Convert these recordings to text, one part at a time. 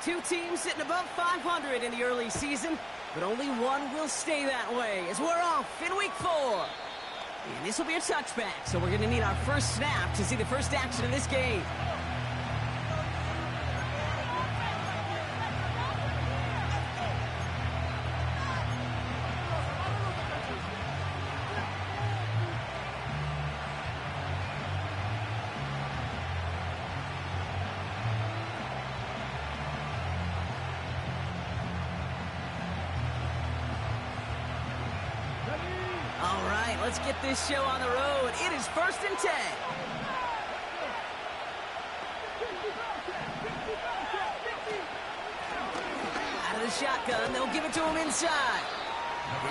Two teams sitting above 500 in the early season, but only one will stay that way as we're off in week 4. And this will be a touchback, so we're going to need our first snap to see the first action in this game. All right, let's get this show on the road. It is 1st and 10. Out of the shotgun, they'll give it to him inside.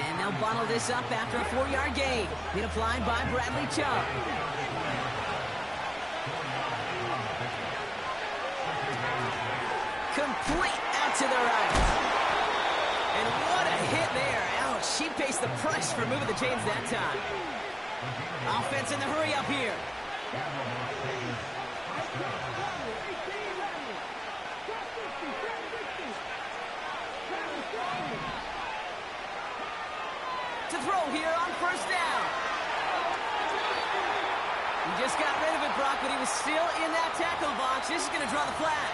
And they'll bottle this up after a 4-yard gain. Hit applied by Bradley Chubb. Complete out to the right. And what a hit there. Ouch, she faced the press for moving the chains that time. Offense in the hurry up here. To throw here on 1st down. He just got rid of it, Brock, but he was still in that tackle box. This is going to draw the flag.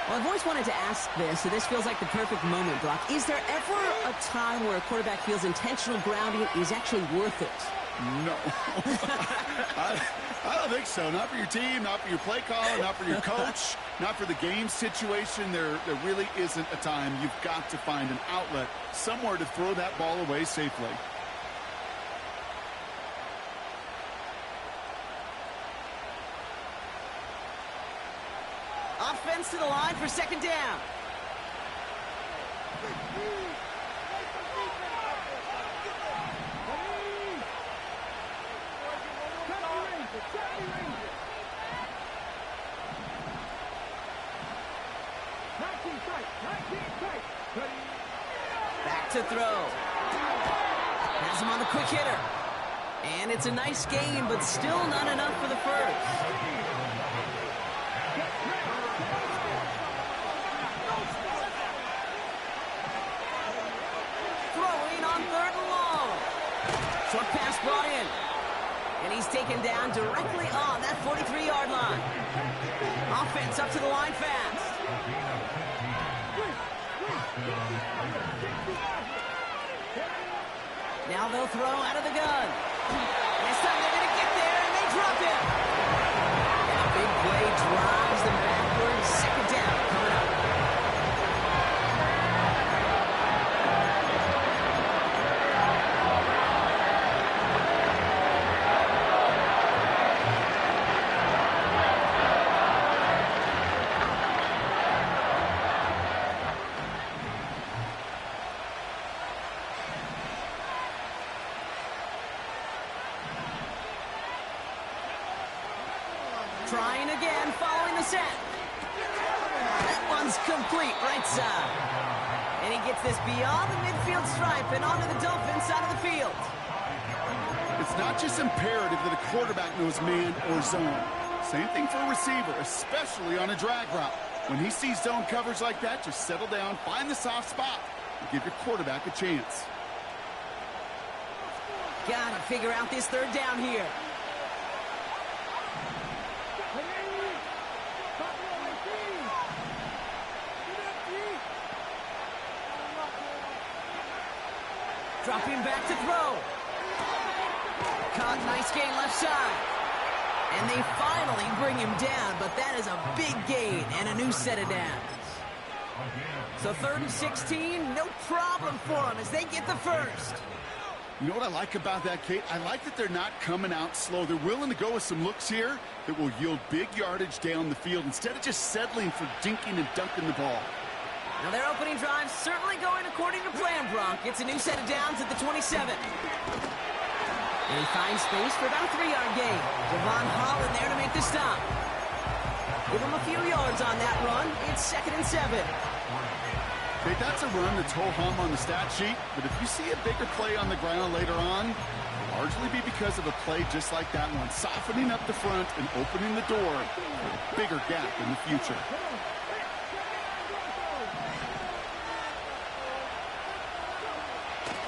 Well, I've always wanted to ask this, so this feels like the perfect moment, Brock. Is there ever a time where a quarterback feels intentional grounding is actually worth it? No. I don't think so. Not for your team, not for your play caller, not for your coach, not for the game situation. There really isn't a time. You've got to find an outlet, somewhere to throw that ball away safely. Offense to the line for 2nd down. Back to throw. Has him on the quick hitter. And it's a nice game, but still not enough for the first. Short pass brought in. And he's taken down directly on that 43-yard line. Offense up to the line fast. Now they'll throw out of the gun. This time they're going to get there, and they drop him. And a big play drives them backwards. 2nd down coming up. Trying again, following the set. That one's complete, right side. And he gets this beyond the midfield stripe and onto the Dolphin side of the field. It's not just imperative that a quarterback knows man or zone. Same thing for a receiver, especially on a drag route. When he sees zone coverage like that, just settle down, find the soft spot, and give your quarterback a chance. Gotta figure out this 3rd down here. Dropping back to throw. Caught, nice gain left side. And they finally bring him down, but that is a big gain and a new set of downs. So 3rd and 16, no problem for them as they get the first. You know what I like about that, Kate? I like that they're not coming out slow. They're willing to go with some looks here that will yield big yardage down the field instead of just settling for dinking and dunking the ball. Now their opening drive certainly going according to plan, Bronk. It's a new set of downs at the 27. And he finds space for about a 3-yard gain. Devon Holland there to make the stop. Give him a few yards on that run. It's 2nd and 7. Okay, that's a run that's ho-hum on the stat sheet, but if you see a bigger play on the ground later on, it'll largely be because of a play just like that one, softening up the front and opening the door for a bigger gap in the future.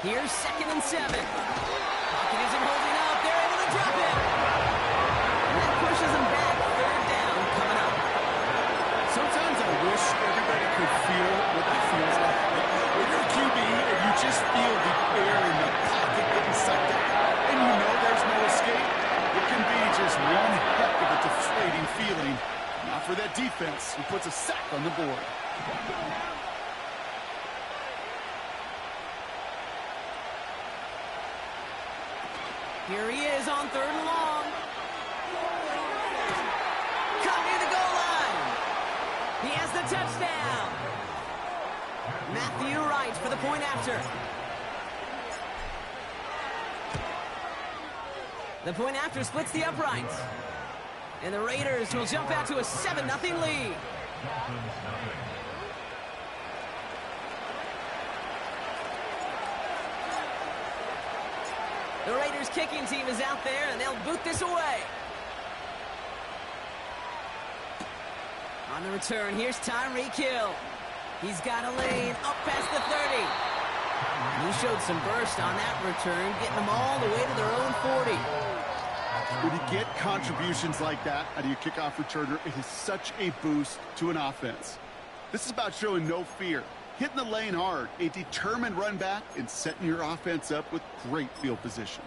Here's 2nd and 7. Pocket isn't holding up. They're able to drop him. And that pushes him back. 3rd down coming up. Sometimes I wish everybody could feel what that feels like. When you're a QB and you just feel the air in the pocket getting sucked out, and you know there's no escape, it can be just one heck of a deflating feeling. Not for that defense who puts a sack on the board. Here he is on 3rd and long. Caught near the goal line. He has the touchdown. Matthew Wright for the point after. The point after splits the uprights. And the Raiders will jump out to a 7-0 lead. The Raiders kicking team is out there, and they'll boot this away. On the return, here's Tyreek Hill. He's got a lane up past the 30. And he showed some burst on that return, getting them all the way to their own 40. When you get contributions like that out of your kickoff returner, it is such a boost to an offense. This is about showing no fear, hitting the lane hard, a determined run back, and setting your offense up with great field position.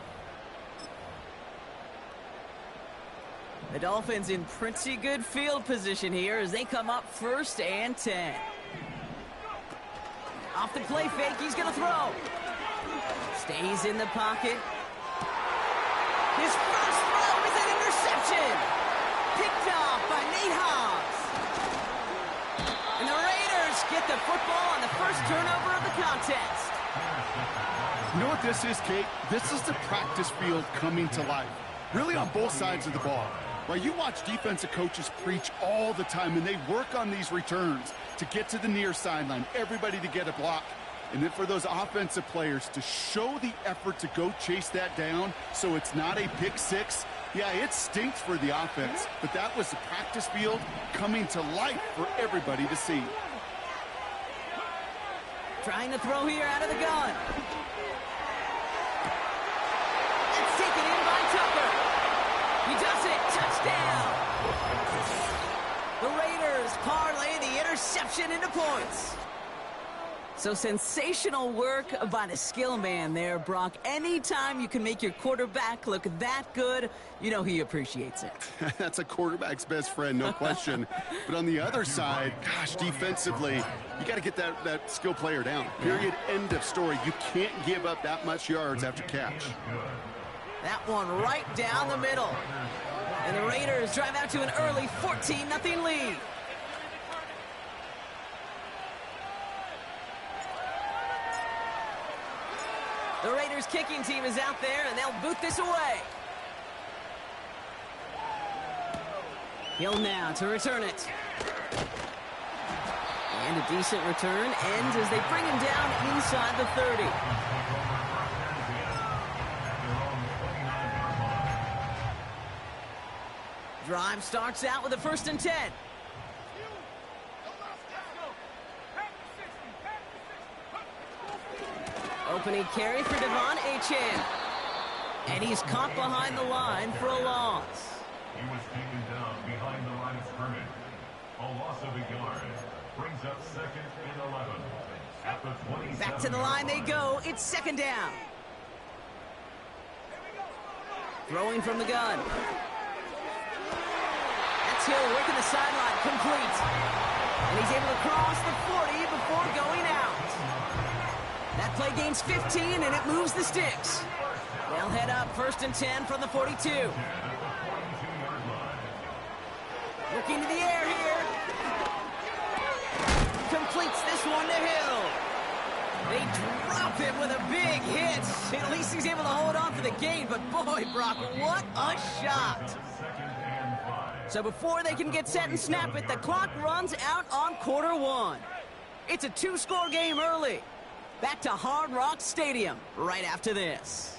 The Dolphins in pretty good field position here as they come up 1st and 10. Off the play fake, he's going to throw. Stays in the pocket. His first throw is an interception. Picked off by Nate Hobbs. And the Raiders get the football on the first turnover of the contest. You know what this is, Kate? This is the practice field coming to life. Really on both sides of the ball. Right, you watch defensive coaches preach all the time, and they work on these returns to get to the near sideline, everybody to get a block. And then for those offensive players to show the effort to go chase that down so it's not a pick six. Yeah, it stinks for the offense, but that was the practice field coming to life for everybody to see. Trying to throw here out of the gun. It's taken in by Tucker. He does it. Touchdown. The Raiders parlay the interception into points. So sensational work by the skill man there, Brock. Anytime you can make your quarterback look that good, you know he appreciates it. That's a quarterback's best friend, no question. But on the other side, gosh, defensively, you got to get that skill player down. Period. End of story. You can't give up that much yards after catch. That one right down the middle. And the Raiders drive out to an early 14-0 lead. The Raiders kicking team is out there, and they'll boot this away. Hill now to return it. And a decent return ends as they bring him down inside the 30. Drive starts out with a 1st and 10. Opening carry for Devon Achane. And he's caught behind the line for a loss. He was taken down behind the line of scrimmage. A loss of a yard brings up 2nd and 11. At the 27. Back to the line they go. It's 2nd down. Throwing from the gun. That's Hill working the sideline. Complete. And he's able to cross the 40 before going out. That play gains 15, and it moves the sticks. They'll head up 1st and 10 from the 42. Looking to the air here. Completes this one to Hill. They drop him with a big hit. At least he's able to hold on for the gain, but boy, Brock, what a shot. So before they can get set and snap it, the clock runs out on Q1. It's a 2-score game early. Back to Hard Rock Stadium right after this.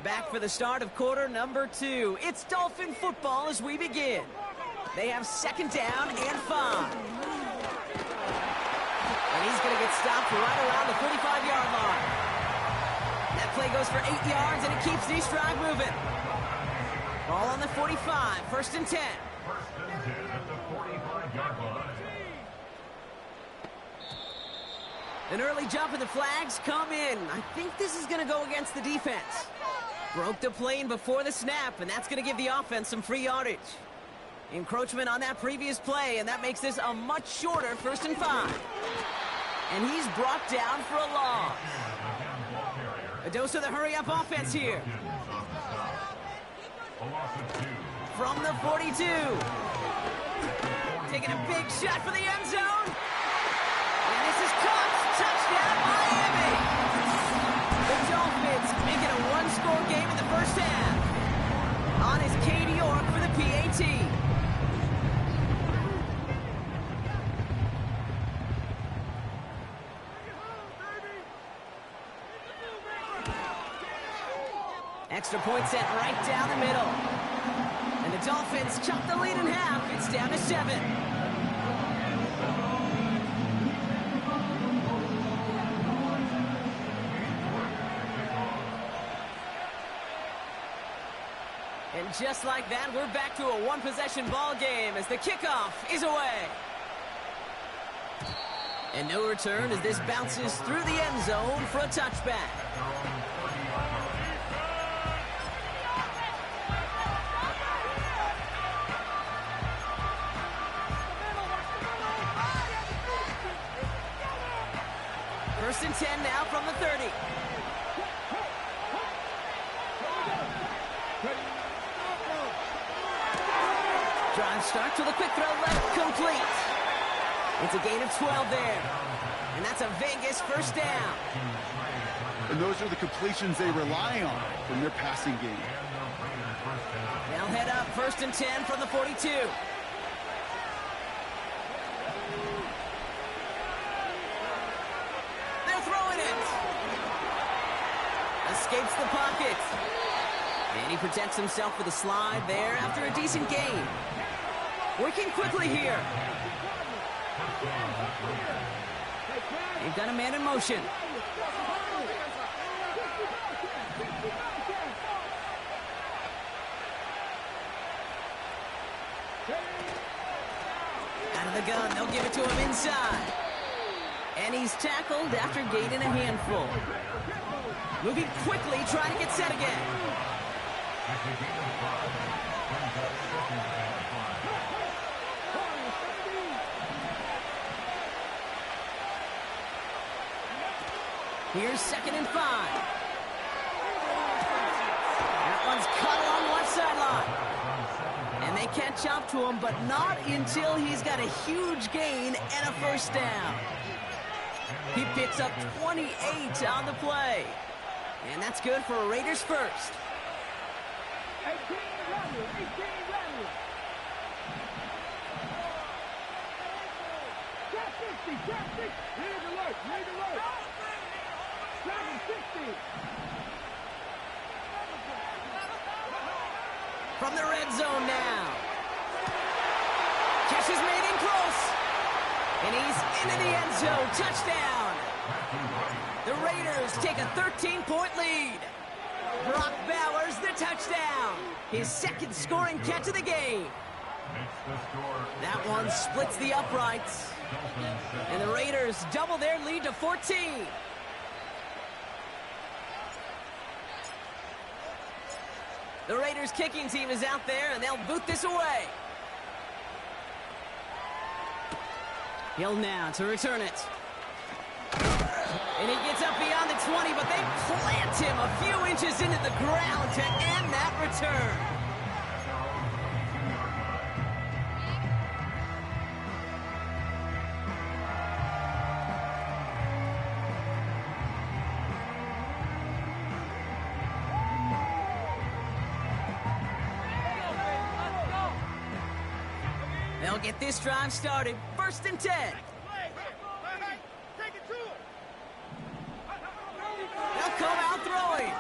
Back for the start of quarter number 2. It's Dolphin football as we begin. They have second down and 5. And he's going to get stopped right around the 45-yard line. That play goes for 8 yards, and it keeps the drive moving. Ball on the 45, first and 10. First and 10 at the 45-yard line. An early jump and the flags come in. I think this is going to go against the defense. Broke the plane before the snap, and that's going to give the offense some free yardage. Encroachment on that previous play, and that makes this a much shorter first and 5. And he's brought down for a loss. A dose of the hurry-up offense here. From the 42. Taking a big shot for the end zone. And this is caught. Touchdown, Miami. The Dolphins make it a one-score game in the first half. On is Katie York for the PAT. Extra point set right down the middle. And the Dolphins chop the lead in half. It's down to 7. And just like that, we're back to a one-possession ball game as the kickoff is away. And no return as this bounces through the end zone for a touchback. First and 10 now from the 30. Drive starts with a quick throw left, complete. It's a gain of 12 there. And that's a Vegas first down. And those are the completions they rely on from their passing game. They'll head up first and 10 from the 42. They're throwing it. Escapes the pocket. And he protects himself with a slide there after a decent gain. Working quickly here. They've got a man in motion. Out of the gun, they'll give it to him inside. And he's tackled after gaining a handful. Moving quickly, trying to get set again. Here's second and 5. That one's cut along the left sideline. And they catch up to him, but not until he's got a huge gain and a first down. He picks up 28 on the play. And that's good for a Raiders first. 18 run. Trap 50, trap 60. Lead alert. Dragon 60. From the red zone now. Catch is made in close. And he's into the end zone. Touchdown. The Raiders take a 13-point lead. Brock Bowers the touchdown. His second scoring catch of the game. That one splits the uprights. And the Raiders double their lead to 14. The Raiders kicking team is out there, and they'll boot this away. Hill now to return it. And he gets up beyond the 20, but they plant him a few inches into the ground to end that return. They'll get this drive started. First and 10. They'll come out throwing.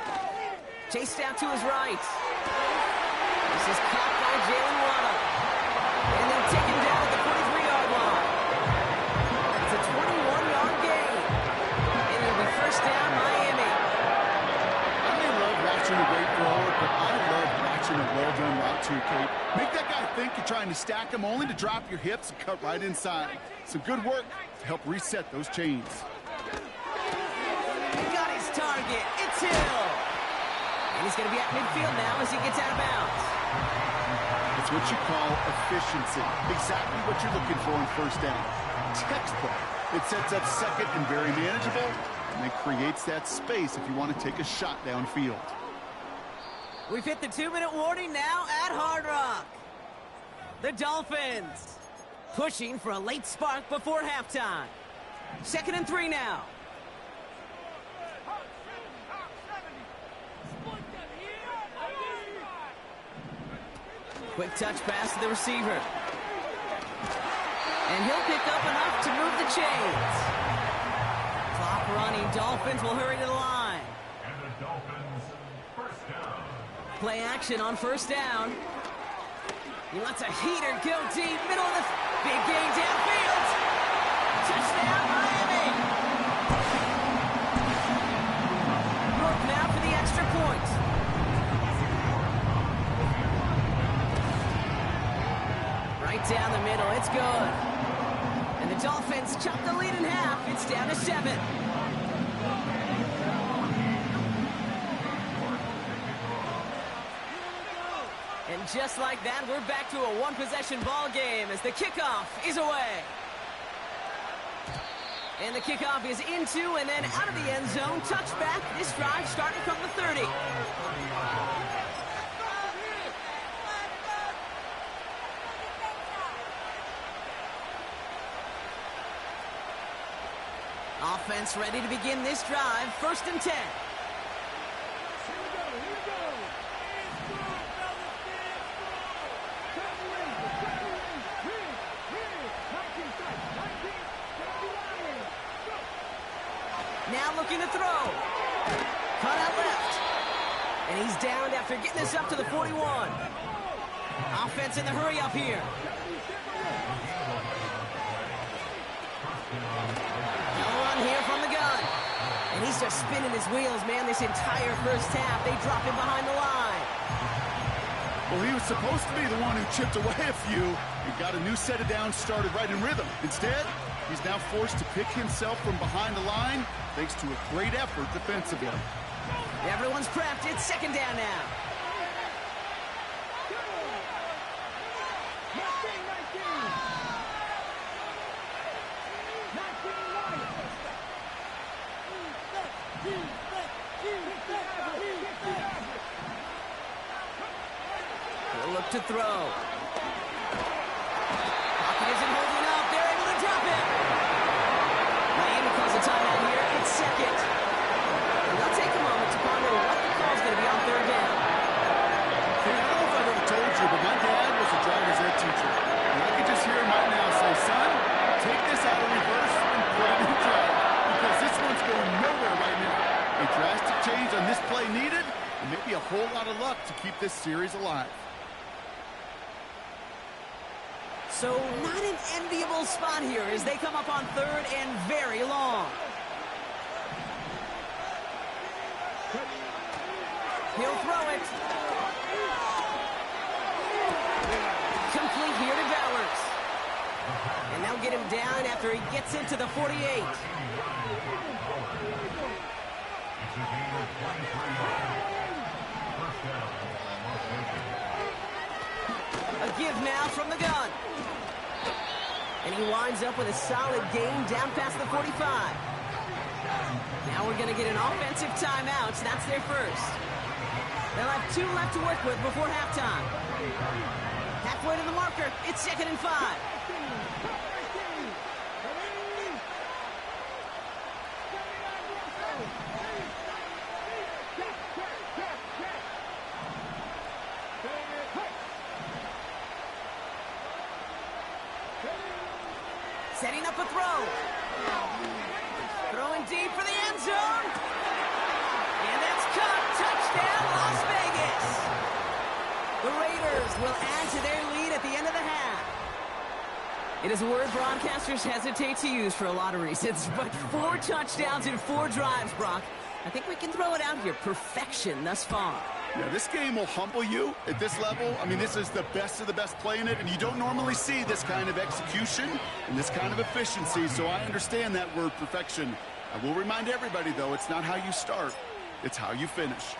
Chased out to his right. This is caught by Jalen Waddle. And then taken down at the 43-yard line. It's a 21-yard gain. And it'll be first down, Miami. I may love watching a great thrower, but I love watching a well-done route too, Kate. Make that guy think you're trying to stack him only to drop your hips and cut right inside. Some good work to help reset those chains. He got his target. It's Hill. And he's going to be at midfield now as he gets out of bounds. It's what you call efficiency. Exactly what you're looking for in first down. Textbook. It sets up second and very manageable, and it creates that space if you want to take a shot downfield. We've hit the 2-minute warning now at Hard Rock. The Dolphins pushing for a late spark before halftime. 2nd and 3 now. Quick touch pass to the receiver. And he'll pick up enough to move the chains. Clock running. Dolphins will hurry to the line. And the Dolphins, first down. Play action on first down. He lets a heater go deep. Middle of the big gain downfield. Touchdown, Miami. Brook now for the extra point. Right down the middle. It's good. And the Dolphins chop the lead in half. It's down to 7. And just like that, we're back to a one-possession ball game as the kickoff is away. And the kickoff is into and then out of the end zone. Touchback. This drive starting from the 30. Offense ready to begin this drive. 1st and 10. Now looking to throw. Cut out left. And he's downed after getting this up to the 41. Offense in the hurry up here. No run here from the gun. And he's just spinning his wheels, man, this entire first half. They drop him behind the line. Well, he was supposed to be the one who chipped away a few and got a new set of downs started right in rhythm. Instead, he's now forced to pick himself from behind the line thanks to a great effort defensively. Everyone's prepped. It's 2nd down now. He'll look to throw. Pocket isn't holding up. They're able to drop it. Miami calls a timeout here. It's 2nd. And they'll take a moment to ponder what the call's going to be on 3rd down. I don't know if I've ever told you, but my dad was a driver's ed teacher. And I could just hear him right now say, son, take this out of reverse and put it in drive. Because this one's going nowhere right now. A drastic change on this play needed, and maybe a whole lot of luck to keep this series alive. So not an enviable spot here as they come up on 3rd and very long. He'll throw it. Complete here to Bowers. And they'll get him down after he gets into the 48. A give now from the gun. And he winds up with a solid gain down past the 45. Now we're going to get an offensive timeout. So that's their first. They'll have 2 left to work with before halftime. Halfway to the marker. It's 2nd and 5. Setting up a throw. Throwing deep for the end zone. And that's caught. Touchdown. will add to their lead at the end of the half. It is a word broadcasters hesitate to use for a lot of reasons, but 4 touchdowns in 4 drives, Brock. I think we can throw it out here. Perfection thus far. Yeah, this game will humble you at this level. I mean, this is the best of the best playing it, and you don't normally see this kind of execution and this kind of efficiency, so I understand that word perfection. I will remind everybody, though, it's not how you start, it's how you finish.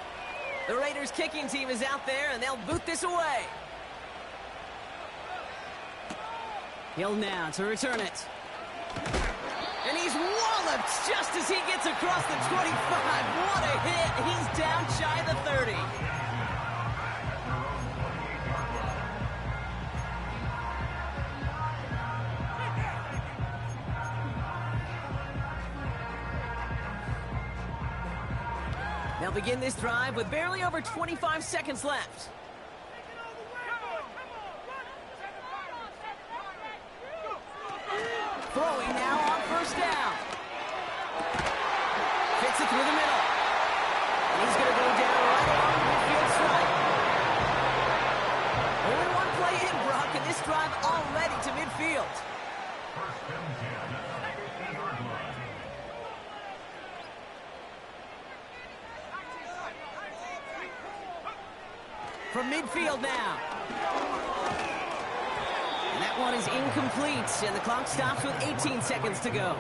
The Raiders kicking team is out there, and they'll boot this away. Hill now to return it. And he's walloped just as he gets across the 25. What a hit. He's down shy of the 30. They'll begin this drive with barely over 25 seconds left. Throwing now on first down. Fits it through the middle. And he's going to go down right along the midfield stripe. Only one play in, Brock, and this drive already to midfield. First and 10 at the 50-yard line. From midfield now. And that one is incomplete, and the clock stops with 18 seconds to go.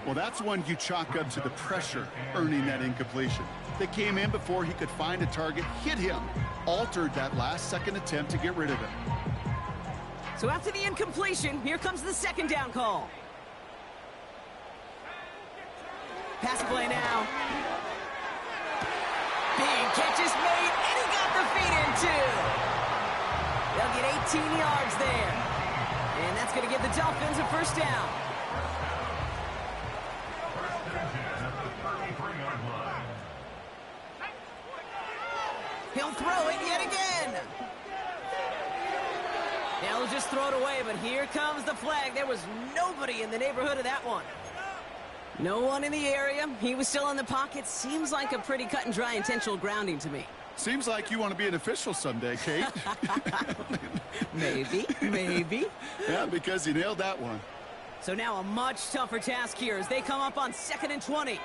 Well, that's one you chalk up to the pressure earning that incompletion. They came in before he could find a target, hit him, altered that last-second attempt to get rid of him. So after the incompletion, here comes the second down call. Pass play now. Big catch is made, and he got the feet in, too. They'll get 18 yards there. And that's going to give the Dolphins a first down. He'll throw it yet again. They'll just throw it away, but here comes the flag. There was nobody in the neighborhood of that one. No one in the area. He was still in the pocket. Seems like a pretty cut and dry intentional grounding to me. Seems like you want to be an official someday, Kate. Maybe. Yeah, because you nailed that one. So now a much tougher task here as they come up on 2nd and 20.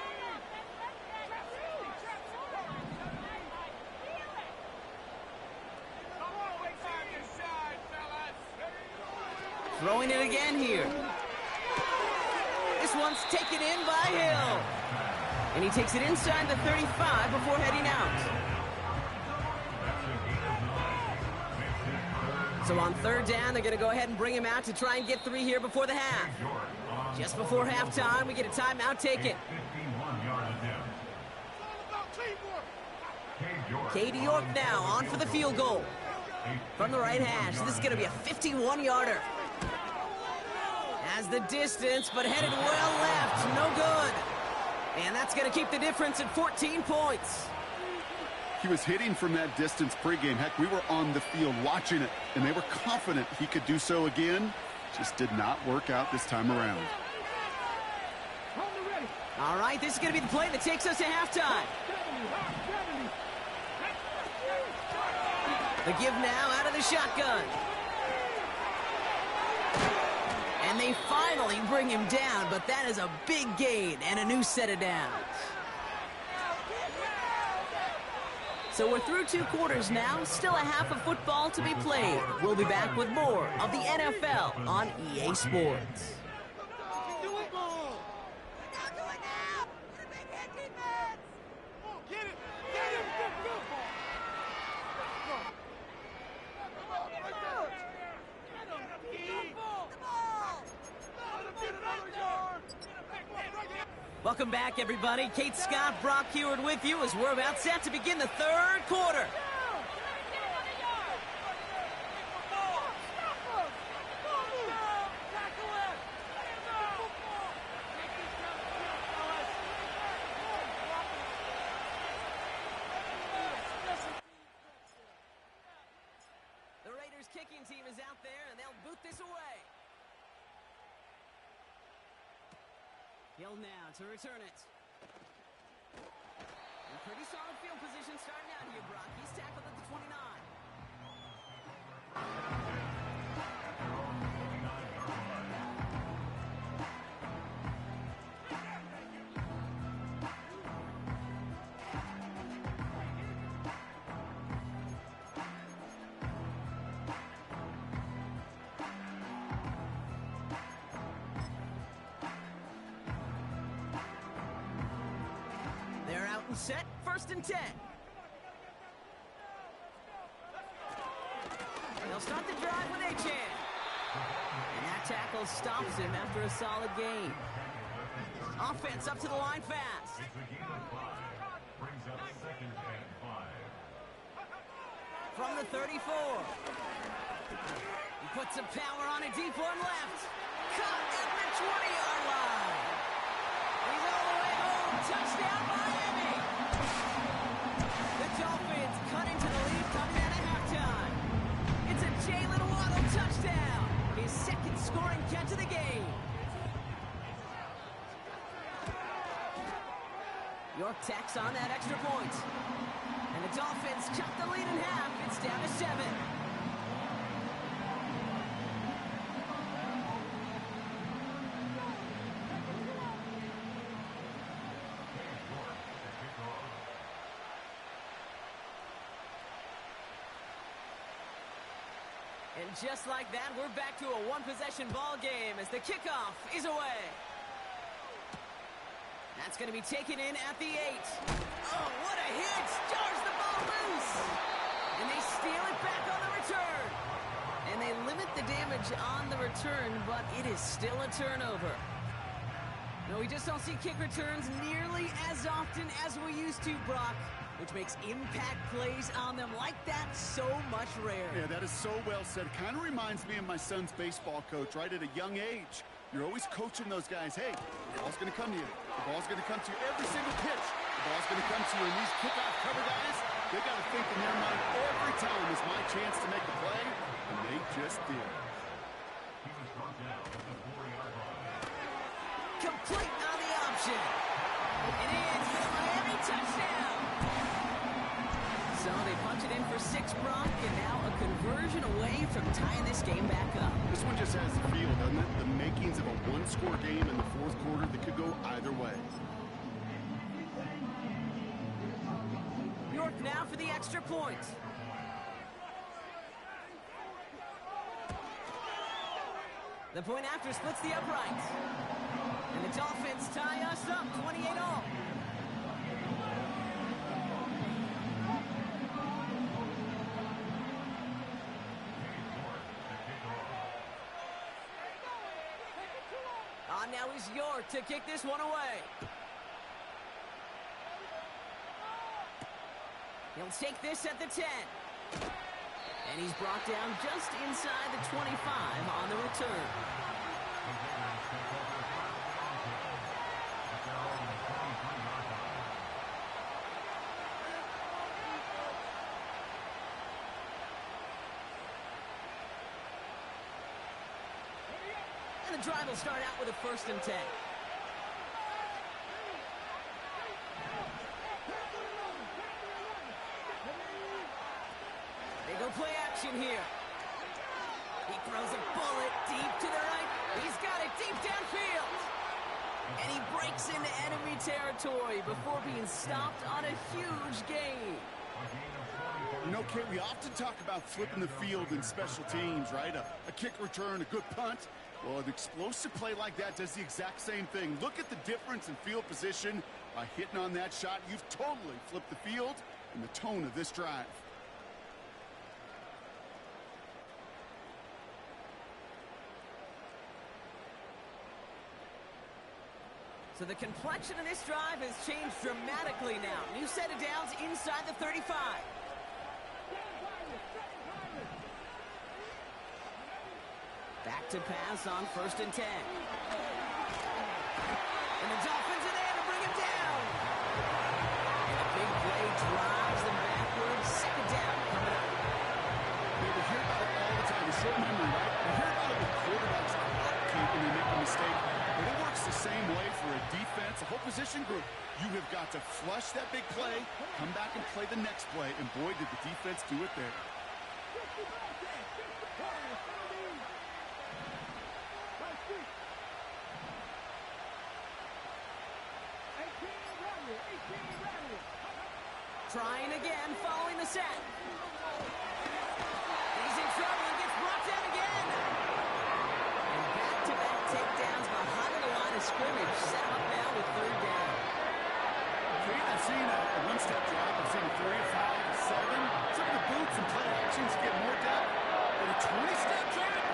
Throwing it again here. This one's taken in by Hill. And he takes it inside the 35 before heading out. So on 3rd down, they're going to go ahead and bring him out to try and get 3 here before the half. Just before halftime, we get a timeout taken. Katie York now on for the field goal. From the right hash, this is going to be a 51-yarder. Has the distance, but headed well left. No good. And that's going to keep the difference at 14 points. He was hitting from that distance pregame. Heck, we were on the field watching it, and they were confident he could do so again. Just did not work out this time around. All right, this is going to be the play that takes us to halftime. The give now out of the shotgun. And they finally bring him down, but that is a big gain and a new set of downs. So we're through 2 quarters now, still a half of football to be played. We'll be back with more of the NFL on EA Sports. Welcome back, everybody. Kate Scott, Brock Huard with you as we're about set to begin the 3rd quarter. The Raiders kicking team is out there, and they'll boot this away. Hill now to return it. In pretty solid field position starting out here, Brock. He's tackled at the 29. They're out and set, 1st and 10. They'll start the drive with Achane. And that tackle stops him after a solid gain. Offense up to the line fast. It's a gain of 5. Brings up 2nd and 5. From the 34. He puts some power on a deep one left. Caught at the 20-yard line. He's all the way home. Touchdown, Miami. The Dolphins cut into the lead coming out of halftime. It's a Jalen Waddle touchdown. His 2nd scoring catch of the game. York tacks on that extra point. And the Dolphins cut the lead in half. It's down to 7. And just like that, we're back to a one-possession ball game as the kickoff is away. That's going to be taken in at the 8. Oh, what a hit! Jars the ball loose! And they steal it back on the return. And they limit the damage on the return, but it is still a turnover. No, we just don't see kick returns nearly as often as we used to, Brock, which makes impact plays on them like that so much rarer. Yeah, that is so well said. Kind of reminds me of my son's baseball coach, right? At a young age, you're always coaching those guys. Hey, the ball's going to come to you. The ball's going to come to you every single pitch. The ball's going to come to you. And these kickoff cover guys, they got to think in their mind every time is my chance to make a play, and they just did. He was brought down at the 4-yard line. Complete on the option. It is for the Miami touchdown. So they punch it in for 6, Brock, and now a conversion away from tying this game back up. This one just has the feel, doesn't it? The makings of a one-score game in the 4th quarter that could go either way. York now for the extra point. The point after splits the uprights. And the Dolphins tie us up 28-all. On now is York to kick this one away. He'll take this at the 10. And he's brought down just inside the 25 on the return. And the drive will start out with a 1st and 10. They go play action here. He throws a bullet deep to the right. He's got it deep downfield. And he breaks into enemy territory before being stopped on a huge gain. You know, Kate, we often talk about flipping the field in special teams, right? A kick return, a good punt. Well, an explosive play like that does the exact same thing. Look at the difference in field position. By hitting on that shot, you've totally flipped the field and the tone of this drive. So the complexion of this drive has changed dramatically now. New set of downs inside the 35. Back to pass on 1st and 10. And the Dolphins are there to bring him down. And a big play drives them backwards. 2nd down coming up. We hear about it all the time. A short memory, right? We hear about it with quarterbacks when they make a mistake. But it works the same way for a defense, a whole position group. You have got to flush that big play, come back and play the next play, and boy, did the defense do it there. Trying again, following the set. He's in trouble and gets brought down again. And back-to-back takedowns behind the line of scrimmage. Set him up now with third down. I've seen a one-step drop. I've seen a 3, a 5, a 7. Some of the boots and play actions get more depth. But a 20-step drop?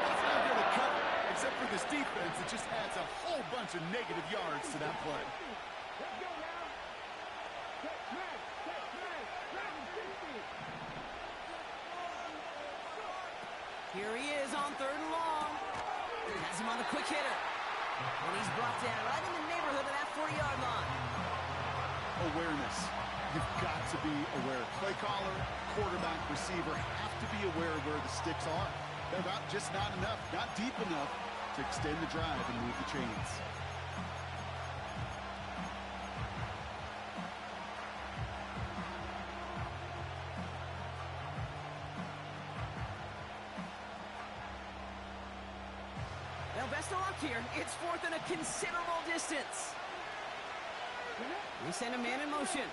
That's not going to cut it. Except for this defense, it just adds a whole bunch of negative yards to that play. Here he is on third and long. Has him on the quick hitter. And he's brought down right in the neighborhood of that 40-yard line. Awareness. You've got to be aware. Play caller, quarterback, receiver have to be aware of where the sticks are. They're just not enough, not deep enough to extend the drive and move the chains. Well, best of luck here. It's fourth and a considerable distance. We send a man in motion.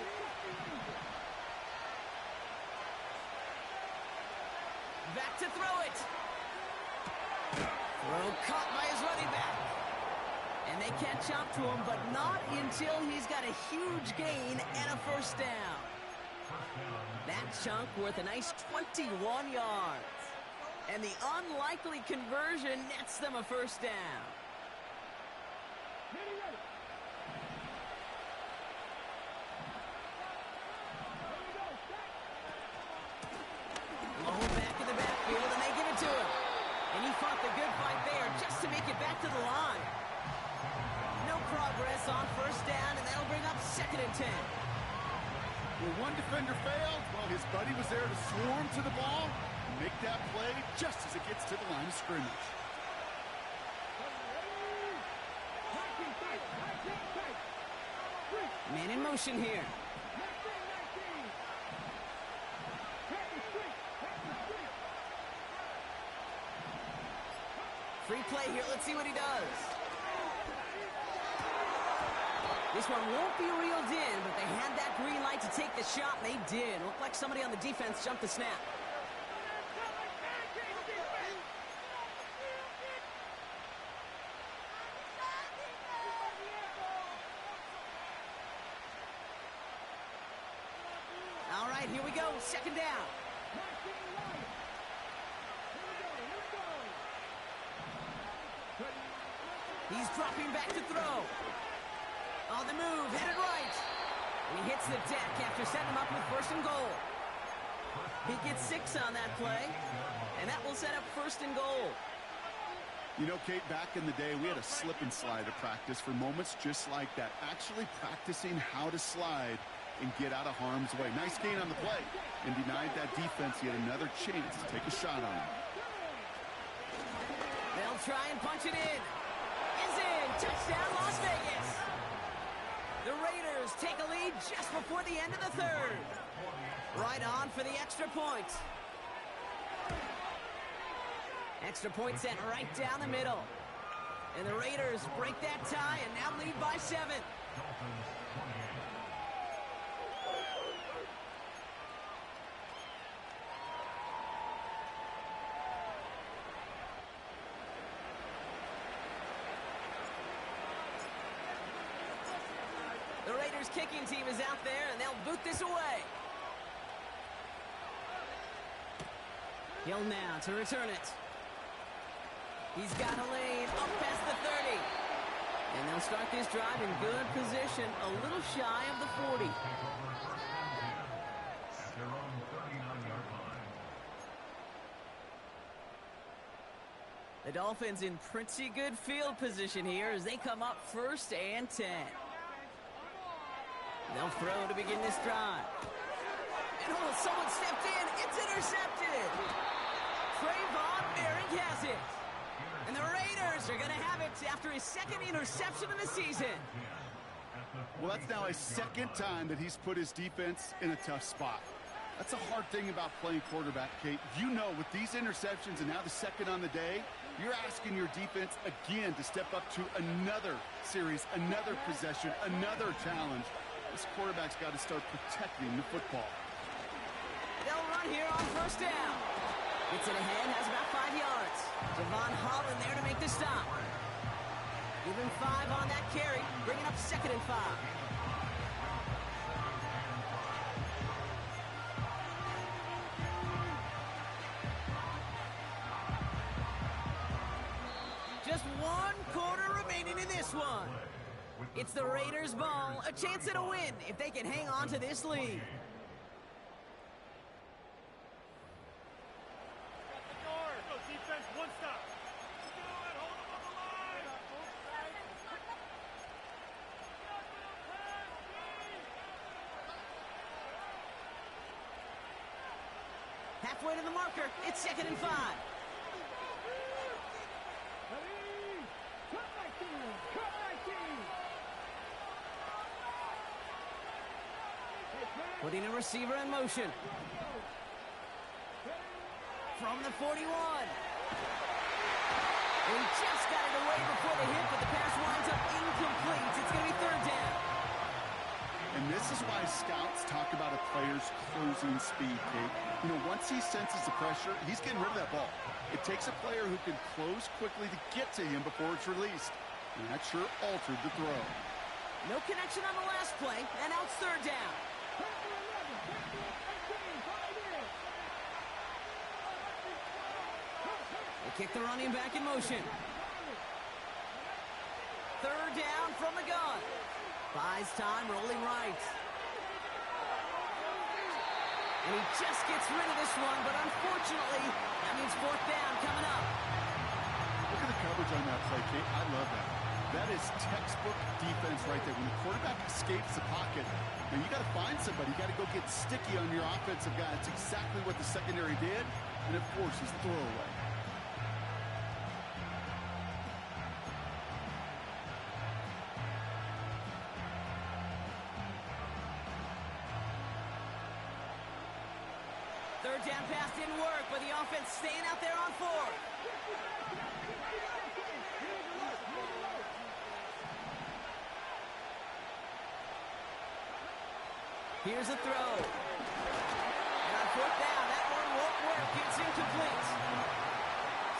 Back to throw it. Throw caught by his running back. And they catch up to him, but not until he's got a huge gain and a first down. That chunk worth a nice 21 yards. And the unlikely conversion nets them a first down. Low back in the backfield, and they give it to him. And he fought the good fight there just to make it back to the line. No progress on first down, and that'll bring up second and 10. Well, one defender failed. Well, his buddy was there to swarm to the ball and make that play just as it gets to the line of scrimmage. Man in motion here. Free play here. Let's see what he does. This one won't be reeled in, but they had that green light to take the shot, and they did. Looked like somebody on the defense jumped the snap. All right, here we go. Second down. He's dropping back to throw. On the move, headed right. And he hits the deck after setting him up with first and goal. He gets 6 on that play, and that will set up first and goal. You know, Kate, back in the day, we had a slip and slide to practice for moments just like that. Actually practicing how to slide and get out of harm's way. Nice gain on the play, and denied that defense yet another chance to take a shot on him. They'll try and punch it in. Is in. Touchdown, Las Vegas. The Raiders take a lead just before the end of the third. Right on for the extra point. Extra point sent right down the middle. And the Raiders break that tie and now lead by 7. The Raiders kicking team is out there, and they'll boot this away. Hill now to return it. He's got a lane up past the 30. And they'll start this drive in good position, a little shy of the 40. At their own 39-yard line. The Dolphins in pretty good field position here as they come up first and 10. They'll throw to begin this drive. And oh, someone stepped in. It's intercepted. Trayvon Merrick has it. And the Raiders are going to have it after his second interception of the season. Well, that's now a second time that he's put his defense in a tough spot. That's a hard thing about playing quarterback, Kate. You know, with these interceptions and now the second on the day, You're asking your defense again to step up to another series, another possession, another challenge. This quarterback's got to start protecting the football. They'll run here on first down. Gets it ahead, has about 5 yards. Devon Holland there to make the stop. Give him 5 on that carry, bringing up 2nd and 5. Just 1 quarter remaining in this one. It's the Raiders' ball, a chance at a win if they can hang on to this lead. Defense, 1 stop. Halfway to the marker, it's 2nd and 5. Putting a receiver in motion. From the 41. And he just got it away before the hit, but the pass winds up incomplete. It's going to be 3rd down. And this is why scouts talk about a player's closing speed, Kate. You know, once he senses the pressure, he's getting rid of that ball. It takes a player who can close quickly to get to him before it's released. And that sure altered the throw. No connection on the last play, and now it's 3rd down. They kick the running back in motion. 3rd down from the gun. Buys time, rolling right. And he just gets rid of this one, but unfortunately, that means 4th down coming up. Look at the coverage on that play, Kate. I love that. That is textbook defense right there. When the quarterback escapes the pocket, now you got to find somebody. You got to go get sticky on your offensive guy. It's exactly what the secondary did, and it forces the throwaway. Third down pass didn't work, but the offense staying out there on 4th. Here's a throw. And on 4th down, that one won't work. It's incomplete.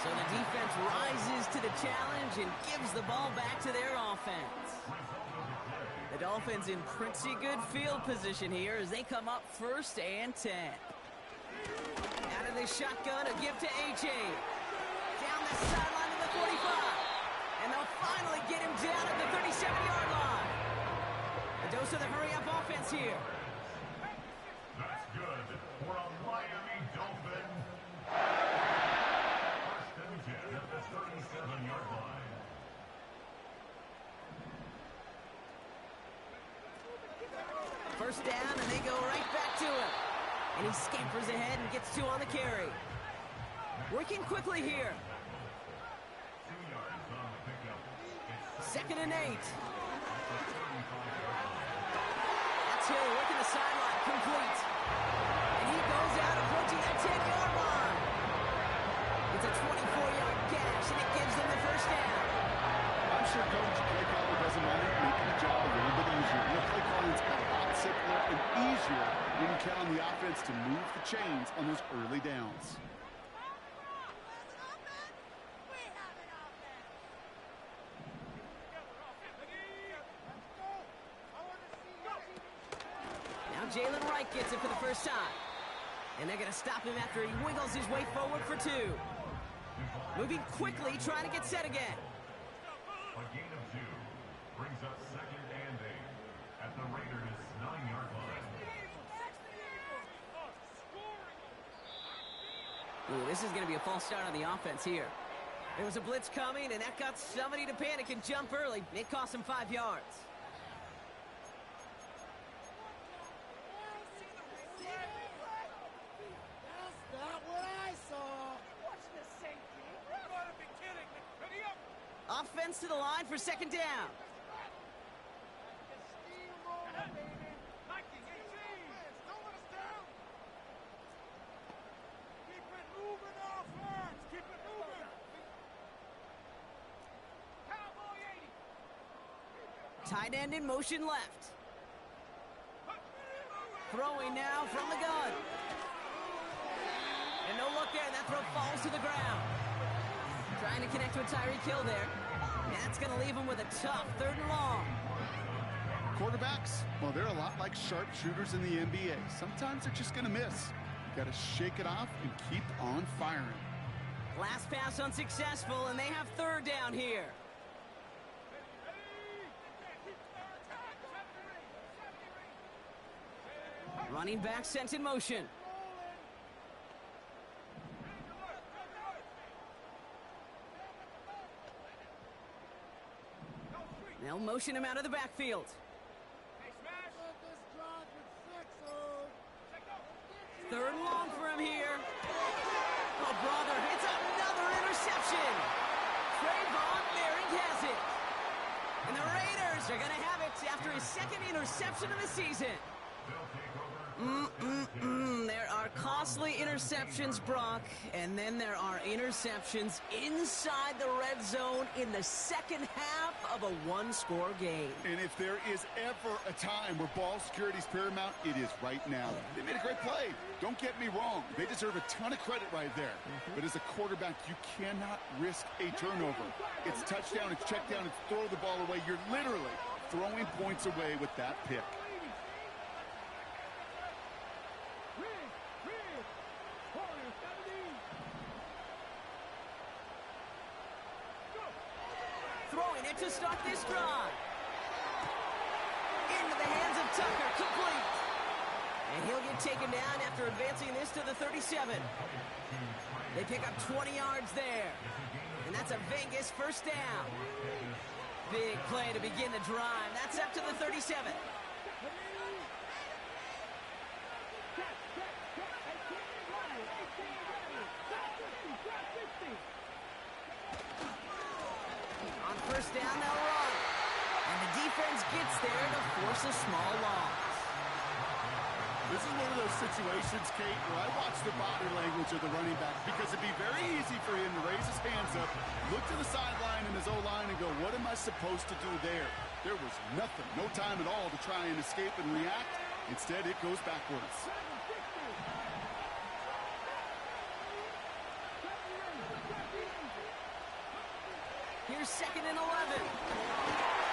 So the defense rises to the challenge and gives the ball back to their offense. The Dolphins in pretty good field position here as they come up 1st and 10. Out of the shotgun, a give to A.J. Down the sideline to the 45. And they'll finally get him down at the 37-yard line. A dose of the hurry-up offense here. That's good for a Miami Dolphin. 1st and 10 at the 37-yard line. First down, and they go right back to him. And he scampers ahead and gets 2 on the carry. Working quickly here. 2 yards on the pickup. It's 2nd and 8. at the 35-yard line. That's Hill working the sideline, complete. And he goes out approaching that 10-yard line. It's a 24-yard gash, and it gives them the 1st down. I'm sure coach play caller doesn't mind it, making the job a little bit easier. The play calling's a lot simpler and easier when you count on the offense to move the chains on those early downs. Now Jalen Wright gets it for the first time. And they're going to stop him after he wiggles his way forward for 2. Moving quickly, trying to get set again. A gain of 2 brings up 2nd and 8 at the Raiders' 9-yard line. Ooh, this is going to be a false start on the offense here. There was a blitz coming, and that got somebody to panic and jump early. It cost him 5 yards. That's not what I saw. What's the safety? You gotta be kidding me. Ready up. Offense to the line for 2nd down. Tight end in motion left. Throwing now from the gun. And no look there. That throw falls to the ground. Trying to connect with Tyreek Hill there. And that's going to leave him with a tough 3rd and long. Quarterbacks, well, they're a lot like sharpshooters in the NBA. Sometimes they're just going to miss. You got to shake it off and keep on firing. Last pass unsuccessful, and they have 3rd down here. Running back sent in motion. They'll motion him out of the backfield. 3rd and long for him here. Oh, brother, it's another interception. Trayvon Merrick has it. And the Raiders are going to have it after his 2nd interception of the season. There are costly interceptions, Brock, and then there are interceptions inside the red zone in the 2nd half of a 1-score game. And if there is ever a time where ball security is paramount, it is right now. They made a great play. Don't get me wrong. They deserve a ton of credit right there. But as a quarterback, you cannot risk a turnover. It's touchdown, it's check down, it's throw the ball away. You're literally throwing points away with that pick. Throwing it to start this drive. Into the hands of Tucker, complete. And he'll get taken down after advancing this to the 37. They pick up 20 yards there. And that's a Vegas 1st down. Big play to begin the drive. That's up to the 37. On 1st down, they'll run. And the defense gets there to force a small loss. This is one of those situations, Kate, where I watch the body language of the running back because it'd be very easy for him to raise his hands up, look to the sideline and his O-line and go, what am I supposed to do there? There was nothing, no time at all to try and escape and react. Instead, it goes backwards. Here's 2nd and 11.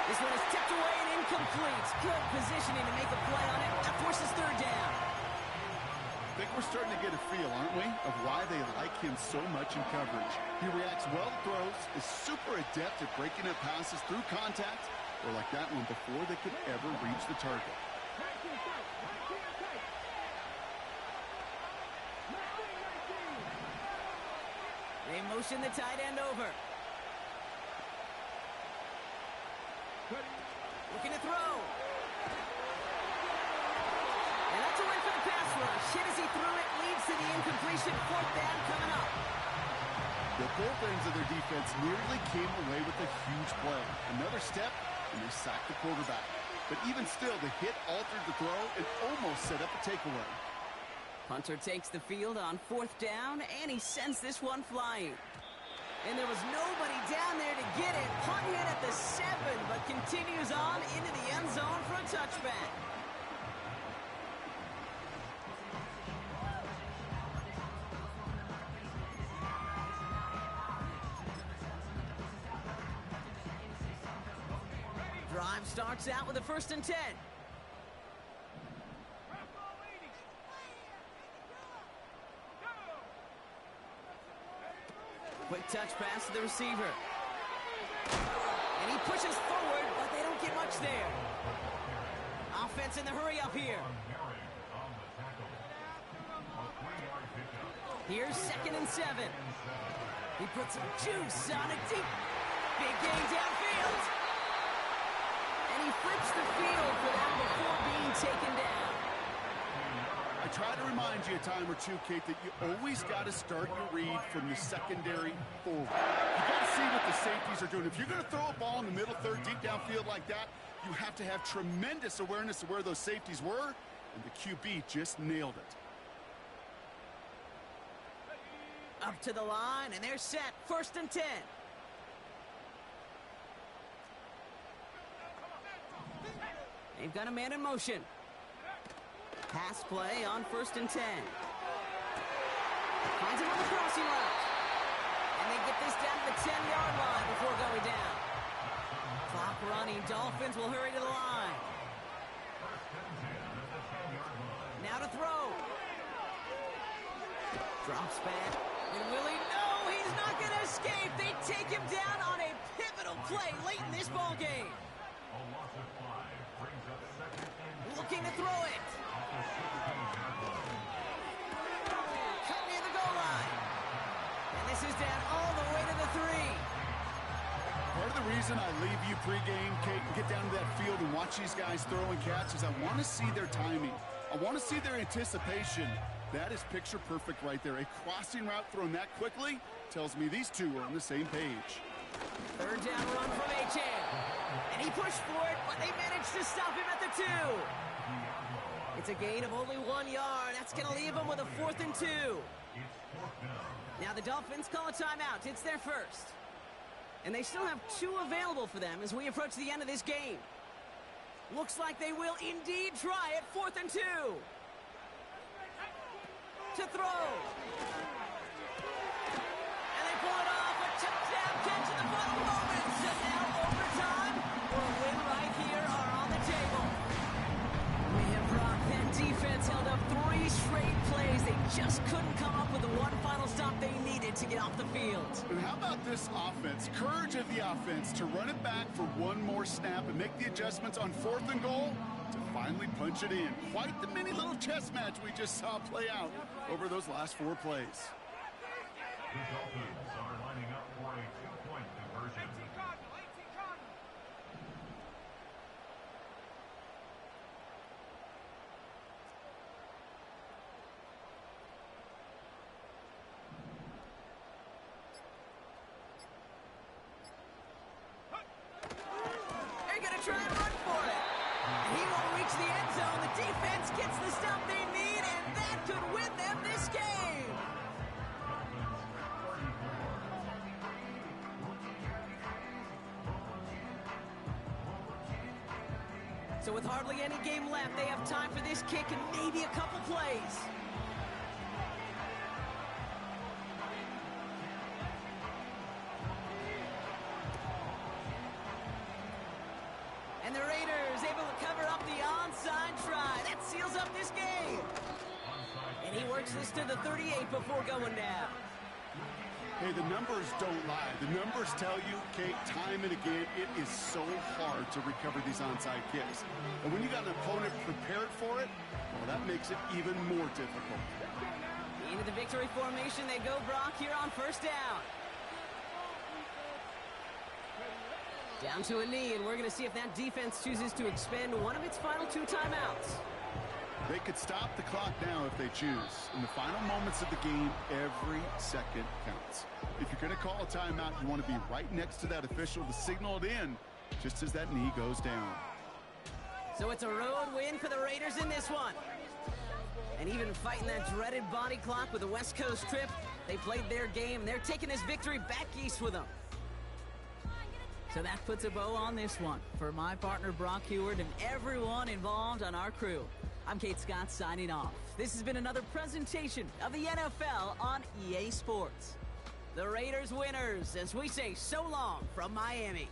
This one is tipped away and incomplete. Good positioning to make a play on it. That forces 3rd down. I think we're starting to get a feel, aren't we, of why they like him so much in coverage. He reacts well to throws, is super adept at breaking up passes through contact, or like that one before they could ever reach the target. They motion the tight end over. Looking to throw. And that's away for the pass rush. Hit as he threw it, leads to the incompletion. 4th down coming up. The both ends of their defense nearly came away with a huge play. Another step, and they sacked the quarterback. But even still, the hit altered the throw and almost set up a takeaway. Punter takes the field on 4th down, and he sends this one flying. And there was nobody down there to get it. Punt hit at the 7, but continues on into the end zone for a touchback. Drive starts out with a 1st and 10. Quick touch pass to the receiver. And he pushes forward, but they don't get much there. Offense in the hurry up here. Here's 2nd and 7. He puts some juice on it deep. Big gain downfield. And he flips the field for them before being taken down. I try to remind you a time or two, Kate, that you always got to start your read from the secondary forward. You got to see what the safeties are doing. If you're going to throw a ball in the middle third, deep downfield like that, you have to have tremendous awareness of where those safeties were, and the QB just nailed it. Up to the line, and they're set. 1st and 10. They've got a man in motion. Pass play on 1st and 10. Finds him on the crossing route. And they get this down to the 10-yard line before going down. Clock running. Dolphins will hurry to the line. Now to throw. Drops back. And Willie, no, he's not going to escape. They take him down on a pivotal play late in this ball game. A loss of 5 brings up 2nd and Looking to throw it. Cut near the goal line. And this is down all the way to the 3. Part of the reason I leave you pregame, Kate, and get down to that field and watch these guys throw and catch is I want to see their timing. I want to see their anticipation. That is picture perfect right there. A crossing route thrown that quickly tells me these two are on the same page. 3rd down run from Achane. And he pushed for it, but they managed to stop him at the 2. It's a gain of only 1 yard. That's going to leave him with a 4th and 2. Now the Dolphins call a timeout. It's their first. And they still have 2 available for them as we approach the end of this game. Looks like they will indeed try it. 4th and 2. To throw. And they pull it off. A touchdown catch in the final moments. And now overtime or a win right here are on the table. Liam Brock, that defense held up 3 straight plays. They just couldn't come up with the one final stop they needed to get off the field. And how about this offense? Courage of the offense to run it back for one more snap and make the adjustments on 4th and goal to finally punch it in. Quite the mini little chess match we just saw play out over those last 4 plays. The Dolphins are lining up for a 2-point conversion. They're going to try and run for it. He won't reach the end zone. The defense gets the stop they need, and that could win them this game. So with hardly any game left, they have time for this kick and maybe a couple plays. And the Raiders able to cover up the onside try. That seals up this game. And he works this to the 38 before going down. Hey, the numbers don't lie. The numbers tell you, Kate, time and again, it is so hard to recover these onside kicks. And when you got an opponent prepared for it, well, that makes it even more difficult. Into the victory formation they go, Brock, here on 1st down. Down to a knee, and we're going to see if that defense chooses to expend one of its final 2 timeouts. They could stop the clock now if they choose. In the final moments of the game, every second counts. If you're going to call a timeout, you want to be right next to that official to signal it in just as that knee goes down. So it's a road win for the Raiders in this one. And even fighting that dreaded body clock with the West Coast trip, they played their game, and they're taking this victory back east with them. So that puts a bow on this one. For my partner, Brock Huard, and everyone involved on our crew, I'm Kate Scott signing off. This has been another presentation of the NFL on EA Sports. The Raiders winners, as we say so long from Miami.